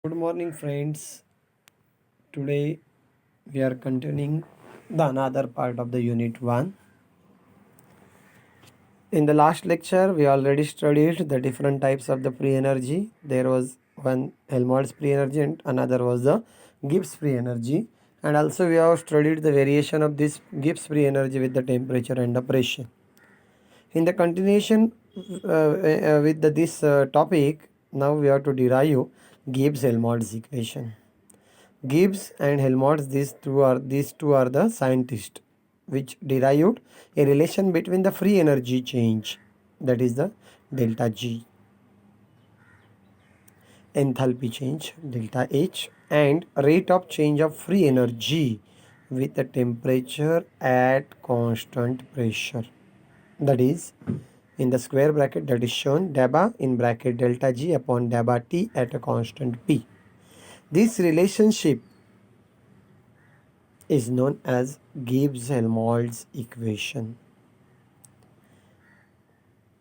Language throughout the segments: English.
Good morning, friends. Today we are continuing the another part of the unit 1. In the last lecture, we already studied the different types of the free energy. There was one Helmholtz free energy and another was the Gibbs free energy. And also we have studied the variation of this Gibbs free energy with the temperature and the pressure. In the continuation with this topic, now we have to derive Gibbs-Helmholtz equation. Gibbs and Helmholtz, these two are the scientists which derived a relation between the free energy change, that is the delta G, enthalpy change delta H, and rate of change of free energy with the temperature at constant pressure. That is, in the square bracket that is shown, delta in bracket delta G upon delta T at a constant P. This relationship is known as Gibbs-Helmholtz equation.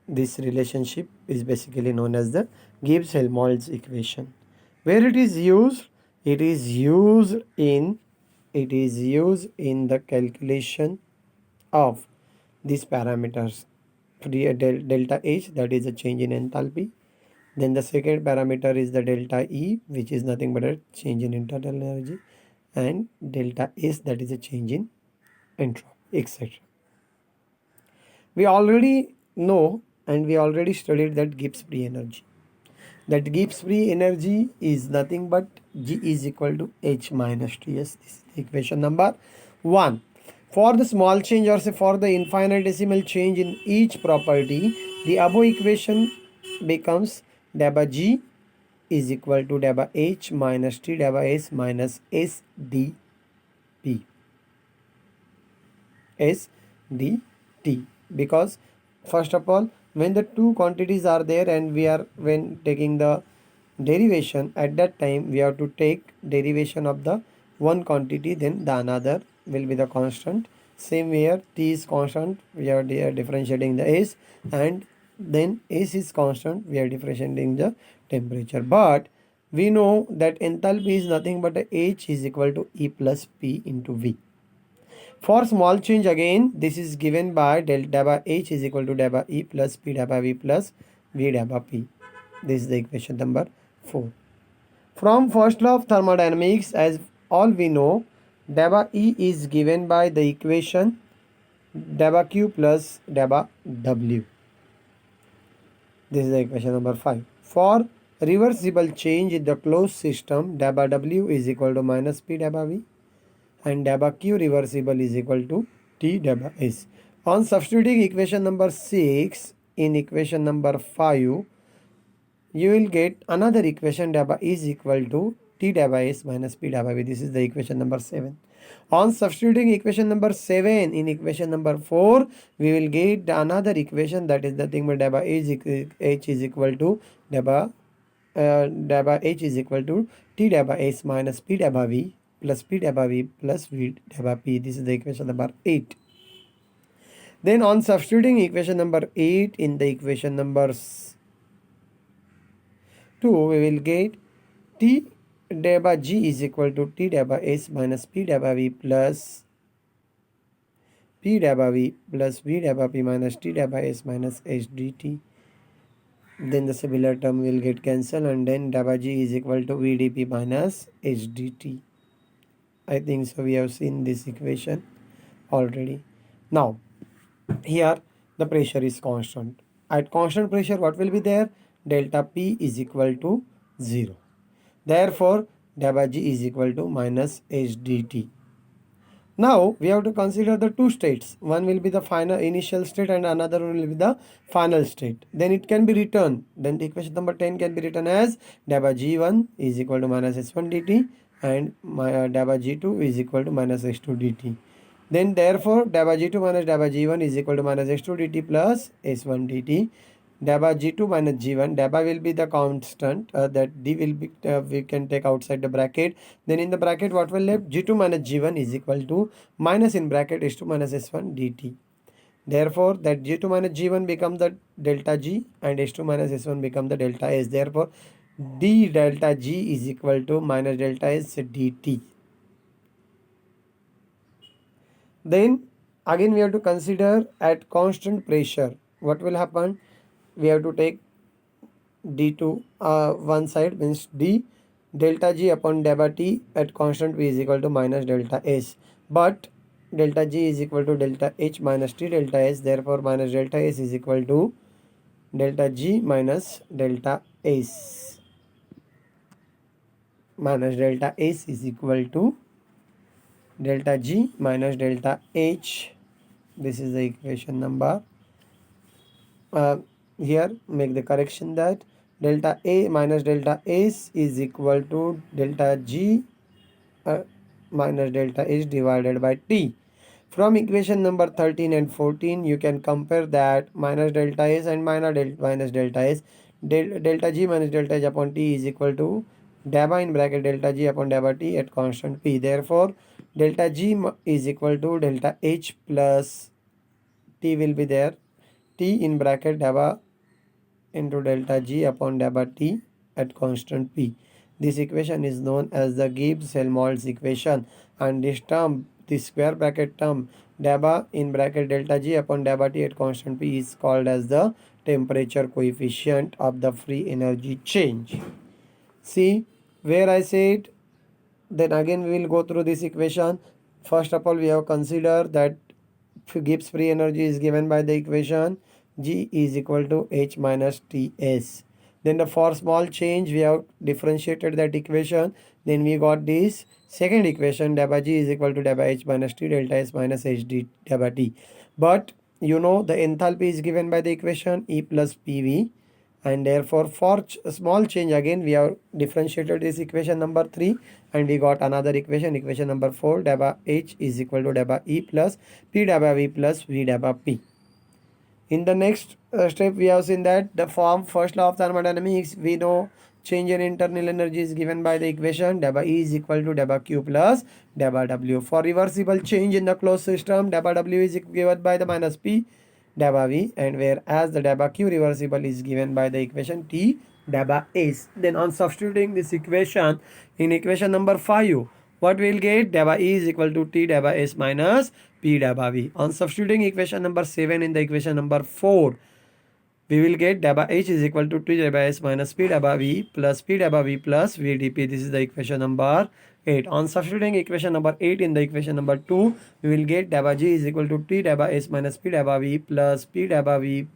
This relationship is basically known as the Gibbs-Helmholtz equation. Where it is used? It is used in the calculation of these parameters. Delta H, that is a change in enthalpy. Then the second parameter is the delta E, which is nothing but a change in internal energy, and delta S, that is a change in entropy, etc. We already know and we already studied that Gibbs free energy. That Gibbs free energy is nothing but G is equal to H minus Ts. This is the equation number 1. For the small change, or say for the infinitesimal change in each property, the above equation becomes delta G is equal to delta H minus T delta S minus S dP. S dt, because first of all, when the two quantities are there and when taking the derivation, at that time we have to take derivation of the one quantity, then the another will be the constant. Same here, T is constant, we are differentiating the S, and then S is constant, we are differentiating the temperature. But we know that enthalpy is nothing but H is equal to E plus P into V. For small change, again this is given by delta H is equal to delta E plus P delta V plus V delta P. This is the equation number 4. From first law of thermodynamics, as all we know, delta E is given by the equation delta Q plus delta W. This is the equation number 5. For reversible change in the closed system, delta W is equal to minus P delta V, and delta Q reversible is equal to T delta S. On substituting equation number 6 in equation number 5, you will get another equation delta is equal to T delta S minus P delta V. This is the equation number 7. On substituting equation number 7 in equation number 4, we will get another equation, that is nothing but delta H is equal to delta H is equal to T delta S minus P delta V plus P delta V plus V delta P. This is the equation number 8. Then on substituting equation number 8 in the equation number 2, we will get T delta G is equal to T delta S minus P delta V plus P delta V plus V delta P minus T delta S minus H dt. Then the similar term will get cancelled, and then delta G is equal to V dP minus H dt. I think so we have seen this equation already. Now here the pressure is constant. At constant pressure, what will be there? Delta P is equal to 0. Therefore delta G is equal to minus H dt. Now we have to consider the two states. One will be the final initial state and another one will be the final state. Then it can be written. Then the equation number 10 can be written as delta G1 is equal to minus S1 dt and delta G2 is equal to minus S2 dt. Then therefore delta G2 minus delta G1 is equal to minus S2 dt plus S1 dt. Delta G2 minus G1, delta will be the constant, that D will be, we can take outside the bracket. Then in the bracket what will left? G2 minus G1 is equal to minus in bracket S2 minus S1 dt. Therefore that G2 minus G1 become the delta G and S2 minus S1 become the delta S. Therefore d delta G is equal to minus delta S dt. Then again we have to consider at constant pressure what will happen. We have to take d to one side, means d delta G upon delta T at constant P is equal to minus delta S, but delta G is equal to delta H minus T delta S, therefore minus delta S is equal to delta G minus delta S. Minus delta S is equal to delta G minus delta H. This is the equation number. Here make the correction that delta A minus delta S is equal to delta G minus delta H divided by T. From equation number 13 and 14, you can compare that minus delta S and minus delta S. Delta G minus delta H upon T is equal to delta in bracket delta G upon delta T at constant P. Therefore, delta G is equal to delta H plus T will be there. T in bracket delta into delta G upon delta T at constant P. This equation is known as the Gibbs-Helmholtz equation, and this term, the square bracket term delta in bracket delta G upon delta T at constant P is called as the temperature coefficient of the free energy change. See where I said, then again we will go through this equation. First of all, we have considered that Gibbs free energy is given by the equation G is equal to H minus Ts. Then for small change we have differentiated that equation. Then we got this second equation delta G is equal to delta H minus T delta S minus H d delta T. But you know the enthalpy is given by the equation E plus PV, and therefore for small change again we have differentiated this equation number 3, and we got another equation number 4 delta H is equal to delta E plus P delta V plus V delta P. In the next step, we have seen that the first law of thermodynamics, we know change in internal energy is given by the equation delta E is equal to delta Q plus delta W. For reversible change in the closed system, delta W is given by the minus P delta V, and whereas the delta Q reversible is given by the equation T delta S. Then on substituting this equation in equation number 5, what we will get? Delta E is equal to T delta S minus P delta V. On substituting equation number 7 in the equation number 4, we will get delta H is equal to T delta S minus P delta V plus P delta V plus V dP. This is the equation number 8. On substituting equation number 8 in the equation number 2, we will get delta G is equal to T delta S minus P delta V plus P delta V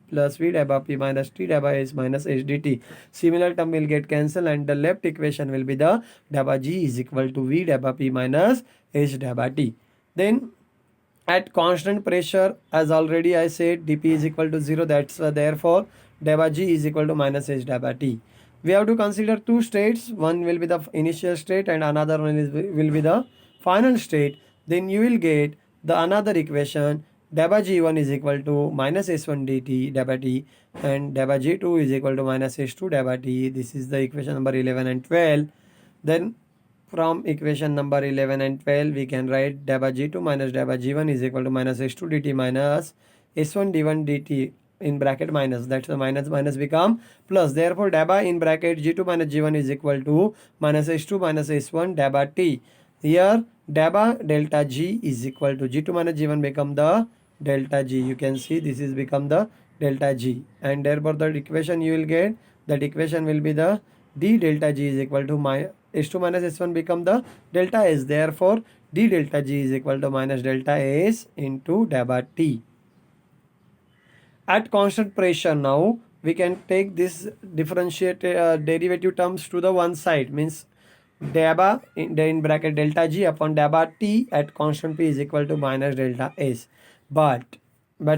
plus V delta P minus T delta S minus H dt. Similar term will get cancelled, and the left equation will be the delta G is equal to V delta P minus H delta T. Then at constant pressure, as already I said, dP is equal to 0. That's therefore delta G is equal to minus H delta T. We have to consider two states. One will be the initial state and another one will be the final state. Then you will get the another equation delta G1 is equal to minus S1 dt delta T, and delta G2 is equal to minus S2 delta T. This is the equation number 11 and 12. Then from equation number 11 and 12, we can write delta G2 minus delta G1 is equal to minus S2 dt minus S1 d1 dt in bracket minus. That's the minus become plus. Therefore, delta in bracket G2 minus G1 is equal to minus S2 minus S1 delta T. Here, delta G is equal to G2 minus G1 become the delta G. You can see this is become the delta G, and therefore the equation you will get, that equation will be the d delta G is equal to S2 minus S1 become the delta S. Therefore, d delta G is equal to minus delta S into delta T. At constant pressure now, we can take this differentiated derivative terms to the one side, means delta in bracket delta G upon delta T at constant P is equal to minus delta S. But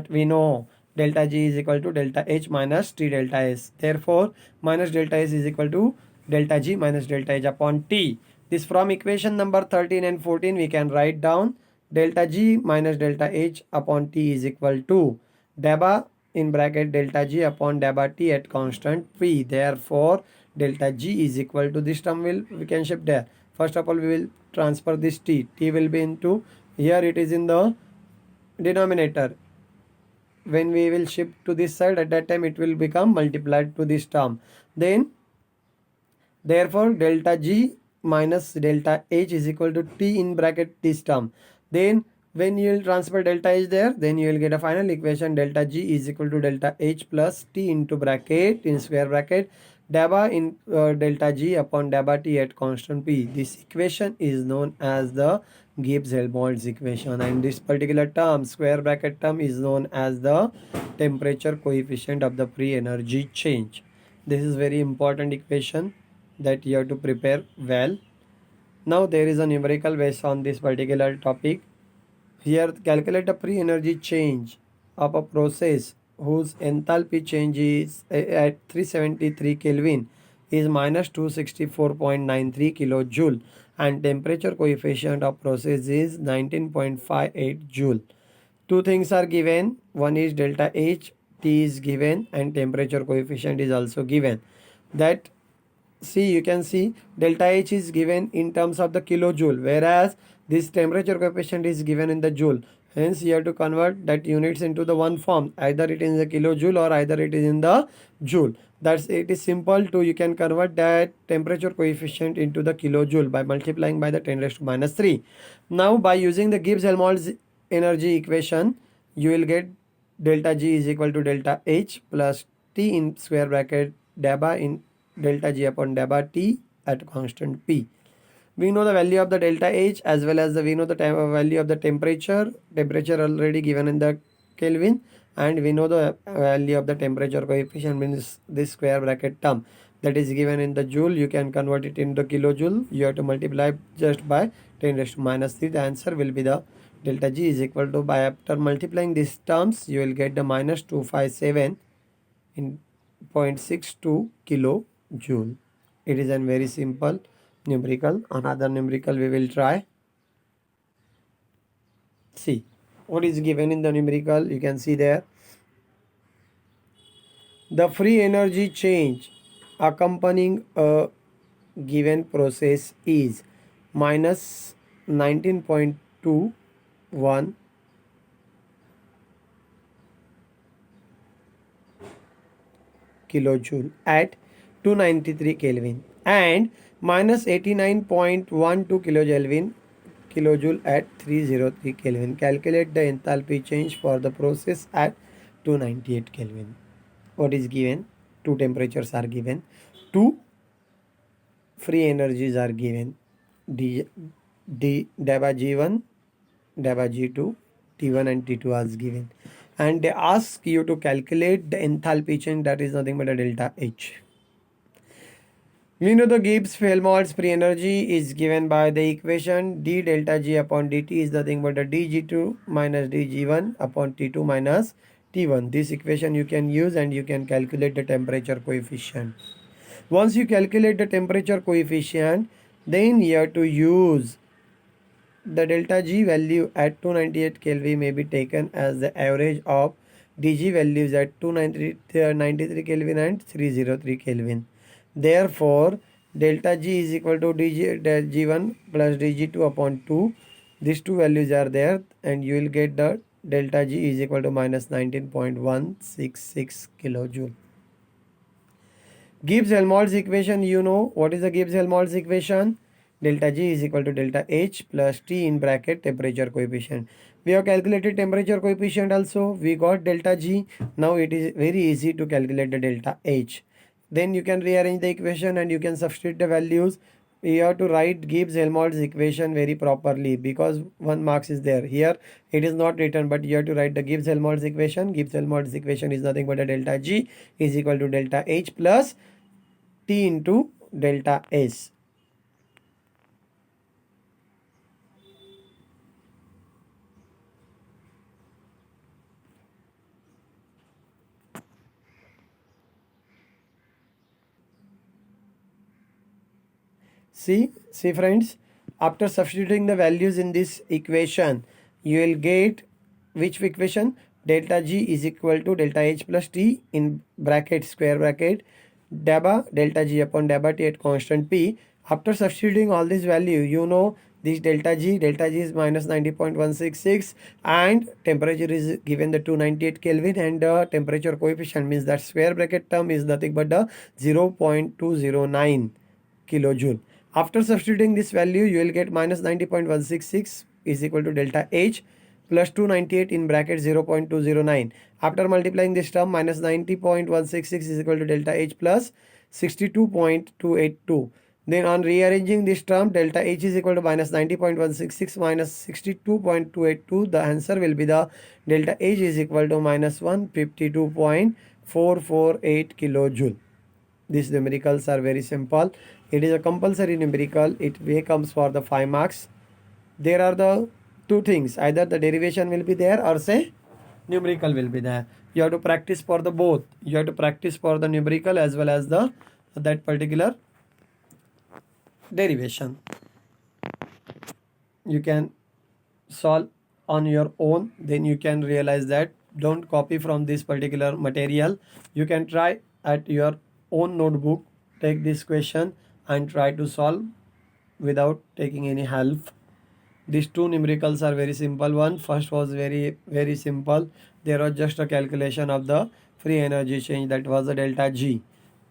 we know delta G is equal to delta H minus T delta S. Therefore, minus delta S is equal to delta G minus delta H upon T. This from equation number 13 and 14 we can write down delta G minus delta H upon T is equal to delta in bracket delta G upon delta T at constant P. Therefore, delta G is equal to, this term we can shift there. First of all, we will transfer this T. T will be into, here it is in the denominator. When we will shift to this side, at that time it will become multiplied to this term. Then Therefore, delta G minus delta H is equal to T in bracket this term. Then when you will transfer delta H there, then you will get a final equation delta G is equal to delta H plus T into bracket in square bracket dabba in delta G upon dabba T at constant P. This equation is known as the Gibbs-Helmholtz equation, and this particular term, square bracket term, is known as the temperature coefficient of the free energy change. This is very important equation that you have to prepare well. Now there is a numerical based on this particular topic. Here calculate the free energy change of a process whose enthalpy change is at 373 Kelvin is minus 264.93 kilojoule and temperature coefficient of process is 19.58 joule. Two things are given. One is delta H, T is given, and temperature coefficient is also given. That see, you can see delta H is given in terms of the kilojoule, whereas this temperature coefficient is given in the joule. Hence you have to convert that units into the one form, either it is in the kilojoule or either it is in the joule. That's it. Is simple to, you can convert that temperature coefficient into the kilojoule by multiplying by the 10 raised to minus 3. Now by using the Gibbs-Helmholtz energy equation, you will get delta G is equal to delta H plus T in square bracket dabba in delta G upon dabba T at constant P. We know the value of the delta H as well as we know the value of the temperature already given in the Kelvin, and we know the value of the temperature coefficient, means this square bracket term that is given in the joule. You can convert it into kilojoule. You have to multiply just by 10 raised to minus 3. The answer will be the delta G is equal to, by after multiplying these terms, you will get the minus 257 in 0.62 kilojoule. It is a very simple numerical. Another numerical we will try. See what is given in the numerical. You can see there the free energy change accompanying a given process is minus 19.21 kilojoule at 293 Kelvin and minus 89.12 kilojoule at 303 Kelvin. Calculate the enthalpy change for the process at 298 Kelvin. What is given? Two temperatures are given. Two free energies are given. dabba G1, dabba G2, T1 and T2 are given. And they ask you to calculate the enthalpy change, that is nothing but a delta H. We know the Gibbs-Helmholtz free energy is given by the equation d delta G upon dt is nothing but a dG2 minus dG1 upon T2 minus T1. This equation you can use and you can calculate the temperature coefficient. Once you calculate the temperature coefficient, then you have to use the delta G value at 298 Kelvin may be taken as the average of dG values at 293 Kelvin and 303 Kelvin. Therefore, delta G is equal to G1 plus dG2 upon 2. These two values are there and you will get the delta G is equal to minus 19.166 kilojoule. Gibbs-Helmholtz equation, you know what is the Gibbs-Helmholtz equation? Delta G is equal to delta H plus T in bracket temperature coefficient. We have calculated temperature coefficient also. We got delta G. Now it is very easy to calculate the delta H. Then you can rearrange the equation and you can substitute the values. You have to write Gibbs-Helmholtz equation very properly because 1 marks is there. Here it is not written, but you have to write the Gibbs-Helmholtz equation. Gibbs-Helmholtz equation is nothing but a delta G is equal to delta H plus T into delta S. See friends, after substituting the values in this equation, you will get which equation? Delta G is equal to delta H plus T in bracket square bracket dabba delta G upon dabba T at constant P. After substituting all this value, you know this delta G is minus 90.166 and temperature is given the 298 Kelvin and the temperature coefficient means that square bracket term is nothing but the 0.209. kilojoule. After substituting this value, you will get minus 90.166 is equal to delta H plus 298 in bracket 0.209. After multiplying this term, minus 90.166 is equal to delta H plus 62.282. Then on rearranging this term, delta H is equal to minus 90.166 minus 62.282. The answer will be the delta H is equal to minus 152.448 kilojoule. These numericals are very simple. It is a compulsory numerical. It comes for the 5 marks. There are the two things. Either the derivation will be there or say numerical will be there. You have to practice for the both. You have to practice for the numerical as well as the that particular derivation. You can solve on your own, then you can realize that don't copy from this particular material. You can try at your own notebook, take this question and try to solve without taking any help. These two numericals are very simple one. First was very simple. There was just a calculation of the free energy change, that was the delta G.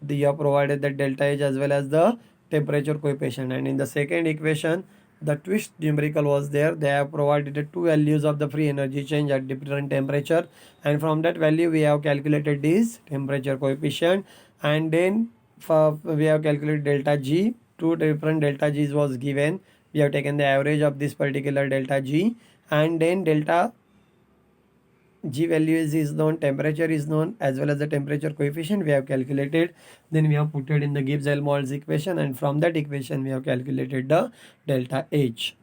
They have provided the delta H as well as the temperature coefficient, and in the second equation the twist numerical was there. They have provided the two values of the free energy change at different temperature, and from that value we have calculated this temperature coefficient, and then we have calculated delta G. Two different delta G's was given. We have taken the average of this particular delta G, and then delta G value is known, temperature is known, as well as the temperature coefficient we have calculated. Then we have put it in the Gibbs-Helmholtz equation, and from that equation we have calculated the delta H.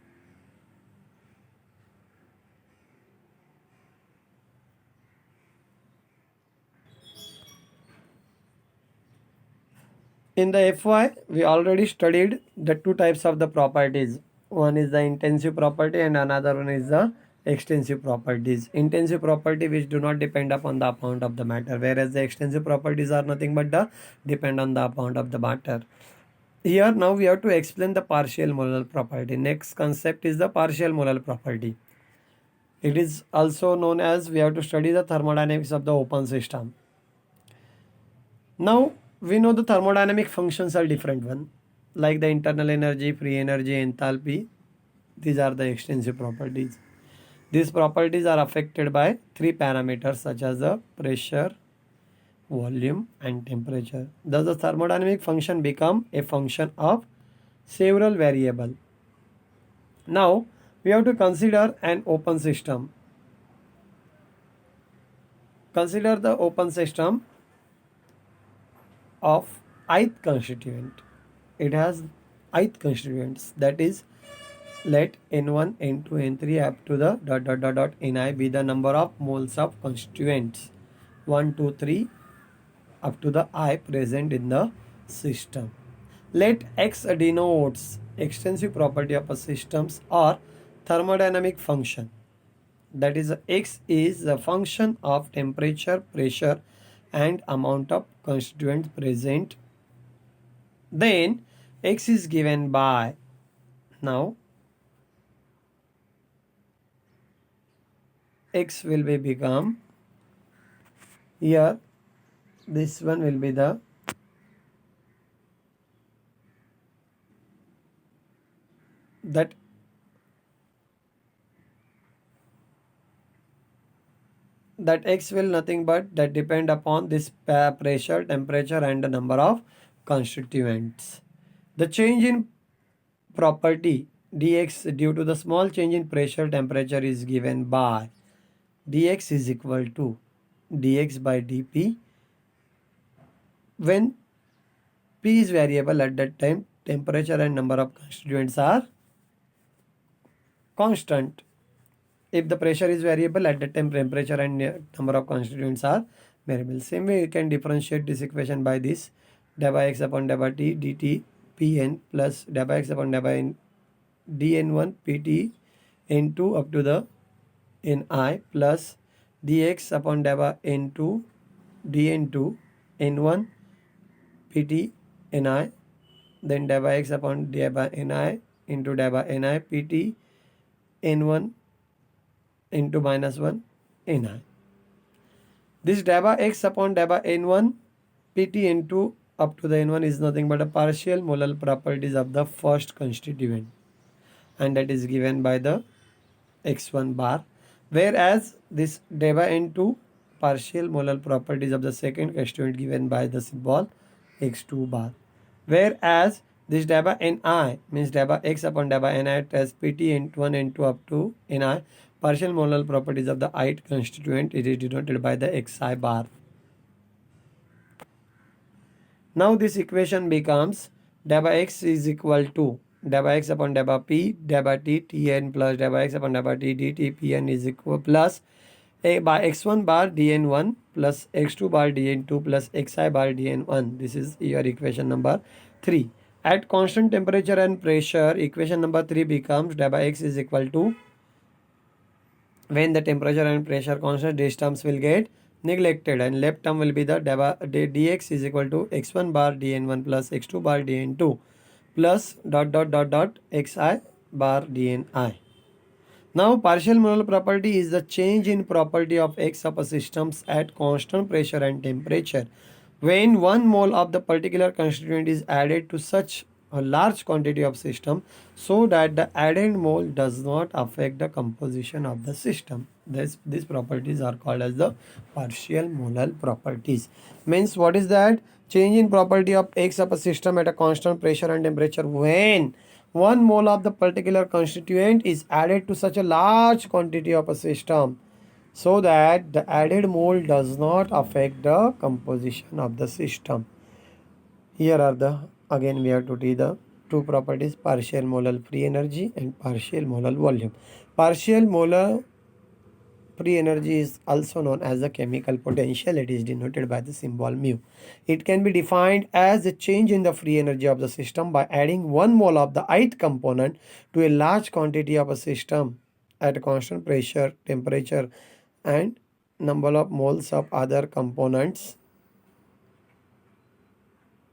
In the FY, we already studied the two types of the properties. One is the intensive property and another one is the extensive properties. Intensive property which do not depend upon the amount of the matter, whereas the extensive properties are nothing but the depend on the amount of the matter. Here now we have to explain the partial molar property. Next concept is the partial molar property. It is also known as we have to study the thermodynamics of the open system. Now we know the thermodynamic functions are different one, like the internal energy, free energy, enthalpy. These are the extensive properties. These properties are affected by three parameters such as the pressure, volume and temperature. Thus the thermodynamic function become a function of several variables. Now we have to consider an open system. Consider the open system of ith constituent. It has ith constituents, that is, let n1, n2, n3 up to the ni be the number of moles of constituents 1, 2, 3 up to the I present in the system. Let x denotes extensive property of a systems or thermodynamic function. That is, x is the function of temperature, pressure and amount of constituents present. Then x is given by, now x will be become, here this one will be the that x will nothing but that depend upon this pressure, temperature and the number of constituents. The change in property dx due to the small change in pressure, temperature is given by dx is equal to dx by dp. When p is variable, at that time temperature and number of constituents are constant. If the pressure is variable, at that time temperature and number of constituents are variable. Same way you can differentiate this equation by this del by x upon del by t dt pn plus del by x upon del by n dn1 pt n2 up to the ni plus dx upon del by n2 dn2 n1 pt ni, then del by x upon del by ni into del by ni pt n1 into minus 1 ni. This del by x upon del by n1 pt into up to the n1 is nothing but a partial molar properties of the first constituent, and that is given by the x1 bar, whereas this d by n2 partial molar properties of the second constituent given by the symbol x2 bar, whereas this d by ni means d by x upon d by ni as pt n1 n2 up to ni partial molar properties of the ith constituent, it is denoted by the xi bar. Now this equation becomes d by x is equal to d by x upon d by p d by t tn plus d by x upon d by t dt pn is equal plus a by x1 bar dn1 plus x2 bar dn2 plus xi bar dn1. This is your equation number 3. At constant temperature and pressure, equation number 3 becomes d by x is equal to, when the temperature and pressure constant, these terms will get neglected and left term will be the dx is equal to x1 bar dn1 plus x2 bar dn2 plus xi bar dni. Now partial molar property is the change in property of x of a systems at constant pressure and temperature when 1 mole of the particular constituent is added to such a large quantity of system so that the added mole does not affect the composition of the system. These properties are called as the partial molar properties. Means what is that? Change in property of x of a system at a constant pressure and temperature when 1 mole of the particular constituent is added to such a large quantity of a system so that the added mole does not affect the composition of the system. Here are the, again we have to see the two properties, partial molar free energy and partial molar volume. Partial molar free energy is also known as the chemical potential. It is denoted by the symbol mu. It can be defined as a change in the free energy of the system by adding 1 mole of the ith component to a large quantity of a system at constant pressure, temperature and number of moles of other components.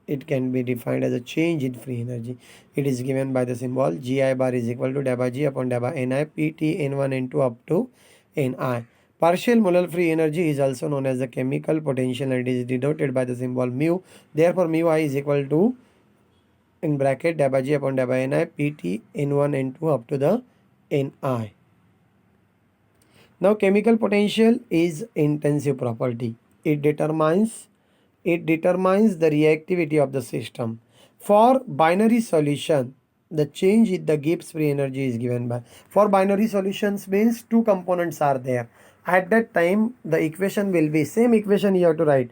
It can be defined as a change in free energy. It is given by the symbol Gi bar is equal to d by g upon d by ni pt n1 n2 up to ni. Partial molar free energy is also known as the chemical potential and it is denoted by the symbol mu. Therefore mu I is equal to, in bracket, d by g upon d by ni pt n1 n2 up to the ni. Now chemical potential is intensive property. It determines the reactivity of the system. For binary solution, the change in the Gibbs free energy is given by, for binary solutions means two components are there. At that time the equation will be same equation you have to write.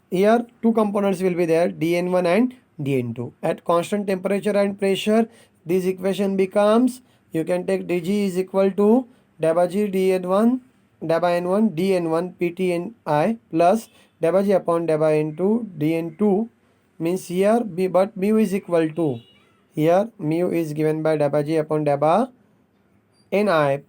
Here two components will be there, dn1 and dn2. At constant temperature and pressure, this equation becomes, you can take dg is equal to d by g dn1 d by n1 dn1 pt ni plus d by g upon d by n2 dn2, means here but mu is equal to, here mu is given by d by g upon d by ni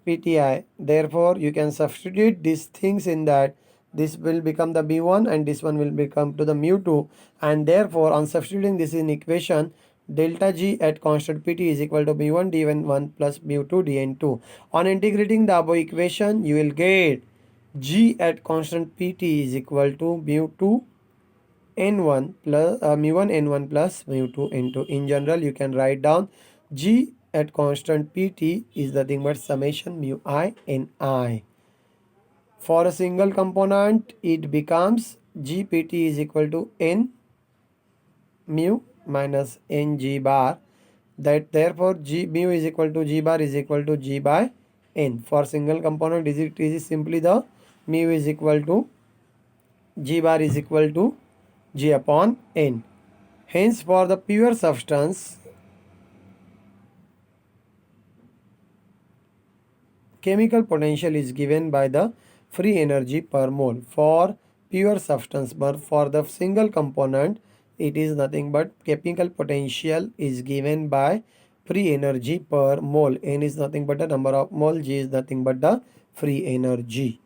pti. Therefore you can substitute these things in that. This will become the mu1 and this one will become to the mu2, and therefore on substituting this in equation, delta g at constant pt is equal to mu1 dn1 plus mu2 dn2. On integrating the above equation, you will get g at constant pt is equal to mu2 n1 plus mu1 n1 plus mu2 n2. In general, you can write down g at constant pt is nothing but summation mu I ni. For a single component, it becomes gpt is equal to n mu minus n g bar. That therefore g mu is equal to g bar is equal to g by n. For single component, it is simply the mu is equal to g bar is equal to g upon n. Hence, for the pure substance, chemical potential is given by the free energy per mole for pure substance, but for the single component it is nothing but chemical potential is given by free energy per mole. N is nothing but the number of mole, G is nothing but the free energy.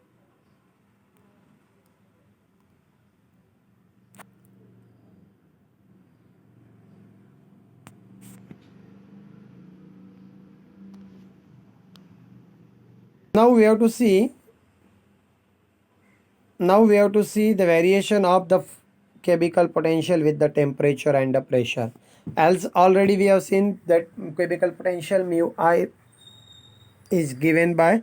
Now we have to see the variation of the chemical potential with the temperature and the pressure. As already we have seen that chemical potential mu I is given by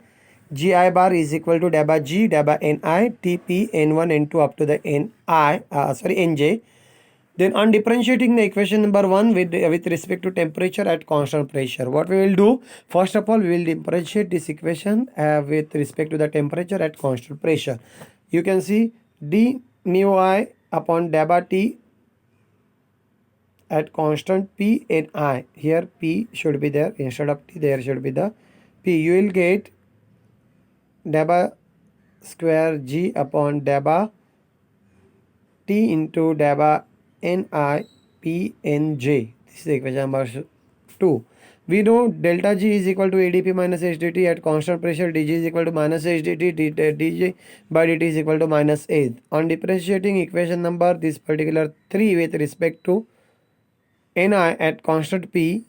Gi bar is equal to delta G delta Ni Tp N1 N2 up to the Nj. Then on differentiating the equation number 1 with respect to temperature at constant pressure, what we will do, first of all we will differentiate this equation with respect to the temperature at constant pressure. You can see d mu I upon delta T at constant P N I. Here P should be there, instead of T there should be the P. You will get delta square G upon delta T into delta Ni P Nj. This is equation number 2. We know delta G is equal to AdP minus HDT at constant pressure. Dg is equal to minus HDT. Dg by dt is equal to minus A. On differentiating equation number this particular 3 with respect to Ni at constant P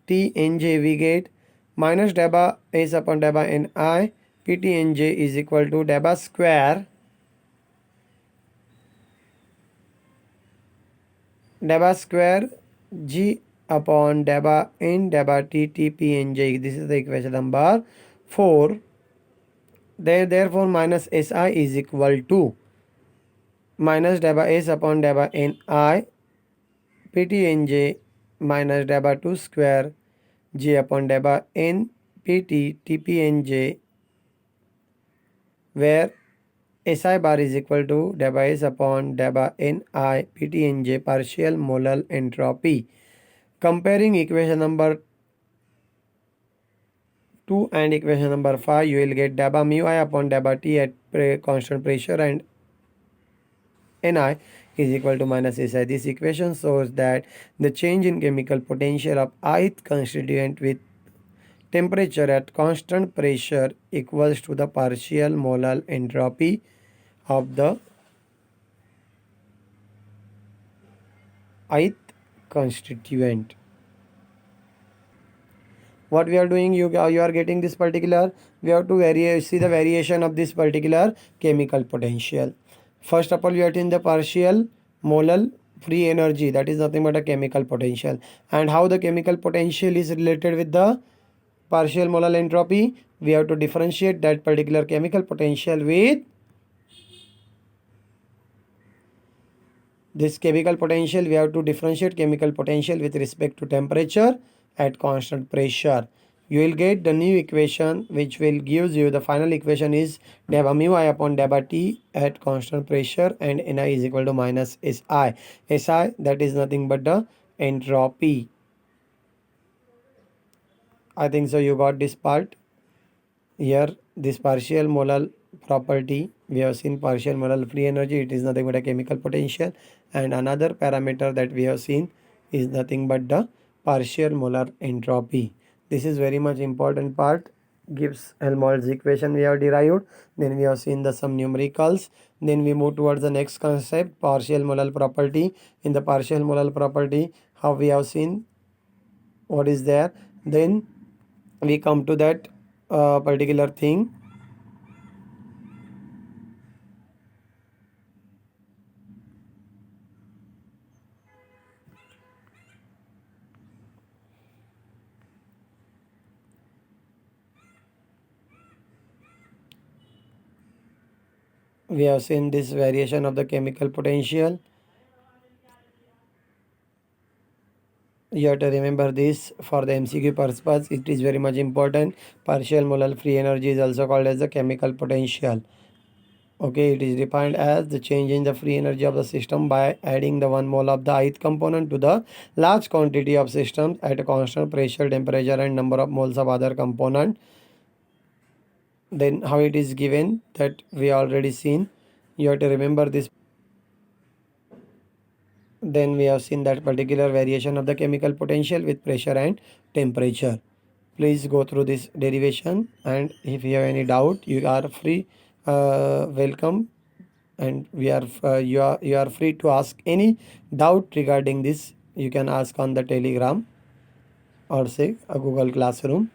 T Nj, we get minus delta S upon delta Ni Pt Nj is equal to delta square G upon delta N delta T Tp Nj. This is the equation number 4. Therefore minus Si is equal to minus delta S upon delta Ni Pt Nj minus delta 2 square G upon delta N Pt Tp Nj, where Si bar is equal to delta S upon delta Ni Pt Nj partial molar entropy. Comparing equation number 2 and equation number 5, you will get delta mu I upon delta T at constant pressure and Ni is equal to minus Si. This equation shows that the change in chemical potential of ith constituent with temperature at constant pressure equals to the partial molar entropy of the ith constituent. What we are doing, you are getting this particular, we have to see the variation of this particular chemical potential. First of all, we are in the partial molar free energy, that is nothing but a chemical potential. And how the chemical potential is related with the partial molar entropy, we have to differentiate that particular chemical potential with this chemical potential. We have to differentiate chemical potential with respect to temperature at constant pressure. You will get the new equation which will gives you the final equation is delta mu I upon delta T at constant pressure and Ni is equal to minus Si. Si, that is nothing but the entropy. I think so you got this part. Here this partial molar property, we have seen partial molar free energy, it is nothing but a chemical potential, and another parameter that we have seen is nothing but the partial molar entropy. This is very much important part. Gibbs Helmholtz equation we have derived, then we have seen the some numericals, then we move towards the next concept, partial molar property. In the partial molar property, how we have seen what is there, then we come to that particular thing. We have seen this variation of the chemical potential. You have to remember this for the MCQ purpose. It is very much important. Partial molar free energy is also called as the chemical potential. Okay, it is defined as the change in the free energy of the system by adding the 1 mole of the ith component to the large quantity of systems at a constant pressure, temperature and number of moles of other component. Then how it is given, that we already seen. You have to remember this. Then we have seen that particular variation of the chemical potential with pressure and temperature. Please go through this derivation, and if you have any doubt, you are free, welcome, and you are free to ask any doubt regarding this. You can ask on the Telegram or say a Google Classroom.